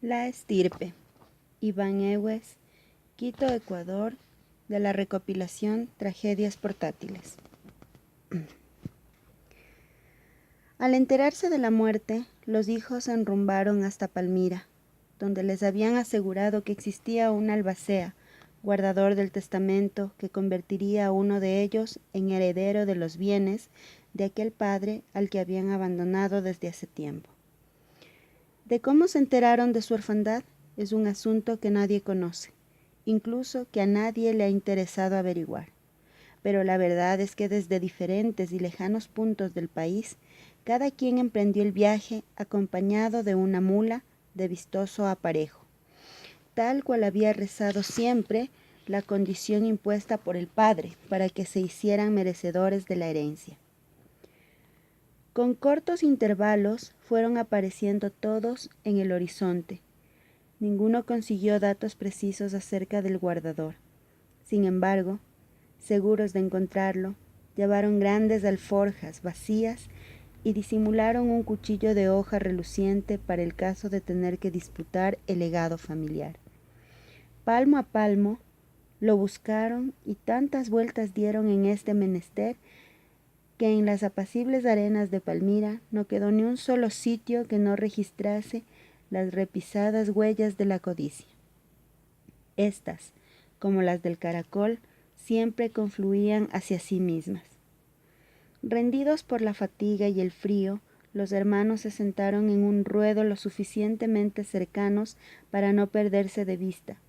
La estirpe. Iván Ewes, Quito, Ecuador, de la recopilación Tragedias portátiles. Al enterarse de la muerte, los hijos se enrumbaron hasta Palmira, donde les habían asegurado que existía un albacea, guardador del testamento, que convertiría a uno de ellos en heredero de los bienes de aquel padre al que habían abandonado desde hace tiempo. De cómo se enteraron de su orfandad es un asunto que nadie conoce, incluso que a nadie le ha interesado averiguar. Pero la verdad es que desde diferentes y lejanos puntos del país, cada quien emprendió el viaje acompañado de una mula de vistoso aparejo, tal cual había rezado siempre la condición impuesta por el padre para que se hicieran merecedores de la herencia. Con cortos intervalos fueron apareciendo todos en el horizonte. Ninguno consiguió datos precisos acerca del guardador. Sin embargo, seguros de encontrarlo, llevaron grandes alforjas vacías y disimularon un cuchillo de hoja reluciente para el caso de tener que disputar el legado familiar. Palmo a palmo lo buscaron y tantas vueltas dieron en este menester que en las apacibles arenas de Palmira no quedó ni un solo sitio que no registrase las repisadas huellas de la codicia. Estas, como las del caracol, siempre confluían hacia sí mismas. Rendidos por la fatiga y el frío, los hermanos se sentaron en un ruedo lo suficientemente cercanos para no perderse de vista,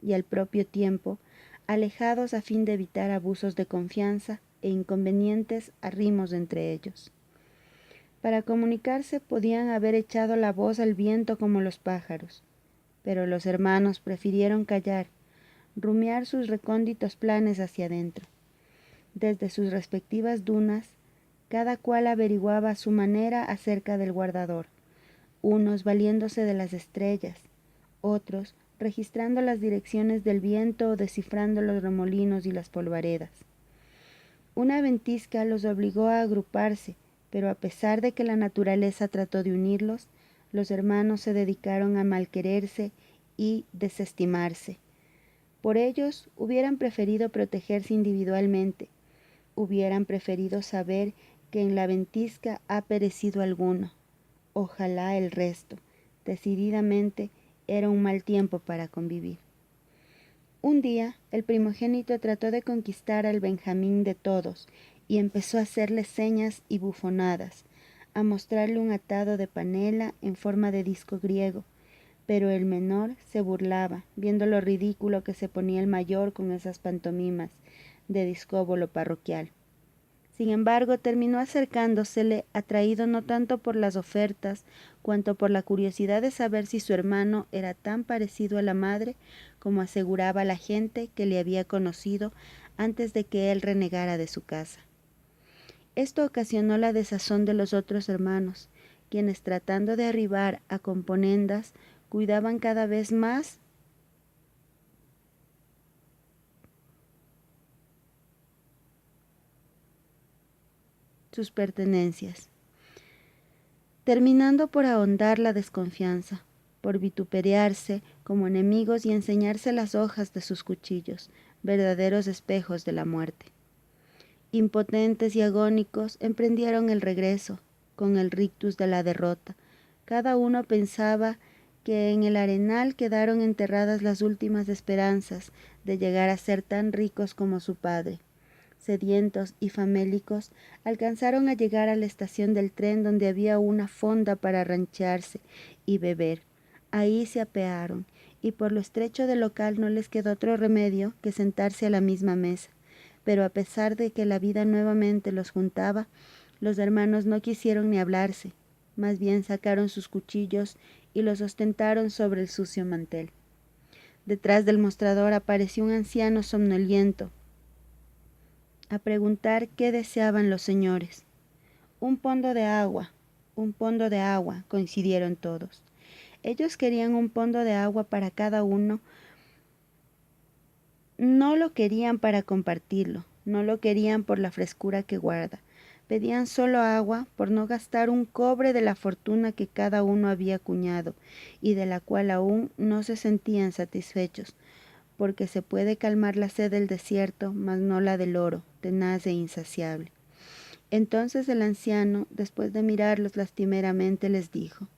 y al propio tiempo, alejados a fin de evitar abusos de confianza e inconvenientes arrimos entre ellos. Para comunicarse podían haber echado la voz al viento como los pájaros, pero los hermanos prefirieron callar, rumiar sus recónditos planes hacia adentro. Desde sus respectivas dunas, cada cual averiguaba a su manera acerca del guardador, unos valiéndose de las estrellas, otros registrando las direcciones del viento o descifrando los remolinos y las polvaredas. Una ventisca los obligó a agruparse, pero a pesar de que la naturaleza trató de unirlos, los hermanos se dedicaron a malquererse y desestimarse. Por ellos hubieran preferido protegerse individualmente, hubieran preferido saber que en la ventisca ha perecido alguno, ojalá el resto. Decididamente era un mal tiempo para convivir. Un día el primogénito trató de conquistar al Benjamín de todos y empezó a hacerle señas y bufonadas, a mostrarle un atado de panela en forma de disco griego, pero el menor se burlaba, viendo lo ridículo que se ponía el mayor con esas pantomimas de discóbolo parroquial. Sin embargo, terminó acercándosele, atraído no tanto por las ofertas, cuanto por la curiosidad de saber si su hermano era tan parecido a la madre como aseguraba la gente que le había conocido antes de que él renegara de su casa. Esto ocasionó la desazón de los otros hermanos, quienes tratando de arribar a componendas, cuidaban cada vez más sus pertenencias, terminando por ahondar la desconfianza, por vituperiarse como enemigos y enseñarse las hojas de sus cuchillos, verdaderos espejos de la muerte. Impotentes y agónicos emprendieron el regreso, con el rictus de la derrota. Cada uno pensaba que en el arenal quedaron enterradas las últimas esperanzas de llegar a ser tan ricos como su padre. Sedientos y famélicos, alcanzaron a llegar a la estación del tren donde había una fonda para ranchearse y beber. Ahí se apearon, y por lo estrecho del local no les quedó otro remedio que sentarse a la misma mesa. Pero a pesar de que la vida nuevamente los juntaba, los hermanos no quisieron ni hablarse, más bien sacaron sus cuchillos y los ostentaron sobre el sucio mantel. Detrás del mostrador apareció un anciano somnoliento, a preguntar qué deseaban los señores. Un pondo de agua, coincidieron todos. Ellos querían un pondo de agua para cada uno. No lo querían para compartirlo, no lo querían por la frescura que guarda, Pedían solo agua por no gastar un cobre de la fortuna que cada uno había acuñado y de la cual aún no se sentían satisfechos, porque se puede calmar la sed del desierto, mas no la del oro, tenaz e insaciable. Entonces el anciano, después de mirarlos lastimeramente, les dijo: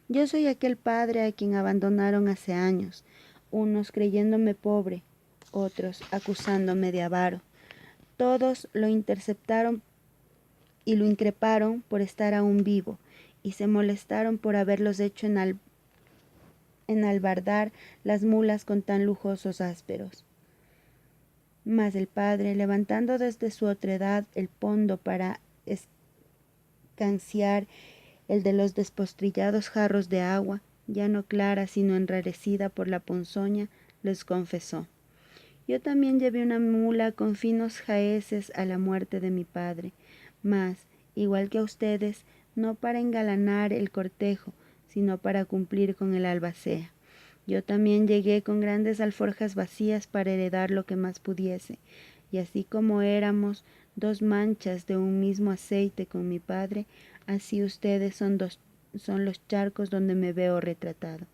Yo soy aquel padre a quien abandonaron hace años, unos creyéndome pobre, otros acusándome de avaro. Todos lo interceptaron y lo increparon por estar aún vivo, y se molestaron por haberlos hecho enalbardar las mulas con tan lujosos ásperos. Mas el padre, levantando desde su otredad el pondo para escanciar el de los despostrillados jarros de agua, ya no clara sino enrarecida por la ponzoña, les confesó: Yo también llevé una mula con finos jaeces a la muerte de mi padre, mas, igual que a ustedes, no para engalanar el cortejo, sino para cumplir con el albacea. Yo también llegué con grandes alforjas vacías para heredar lo que más pudiese, y así como éramos dos manchas de un mismo aceite con mi padre, así ustedes son los charcos donde me veo retratado.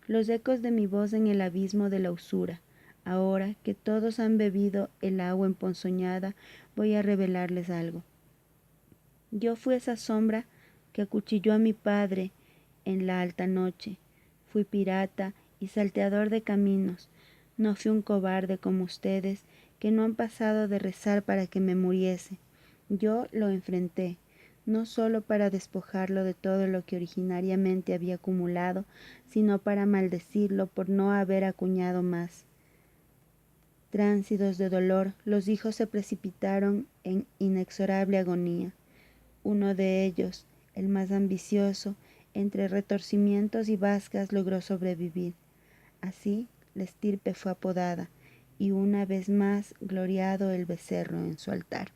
Los ecos de mi voz en el abismo de la usura. Ahora que todos han bebido el agua emponzoñada, voy a revelarles algo. Yo fui esa sombra que acuchilló a mi padre en la alta noche. Fui pirata y salteador de caminos. No fui un cobarde como ustedes, que no han pasado de rezar para que me muriese. Yo lo enfrenté, no solo para despojarlo de todo lo que originariamente había acumulado, sino para maldecirlo por no haber acuñado más. Tránsidos de dolor, los hijos se precipitaron en inexorable agonía. Uno de ellos, el más ambicioso, entre retorcimientos y bascas logró sobrevivir. Así la estirpe fue apodada, y una vez más gloriado el becerro en su altar.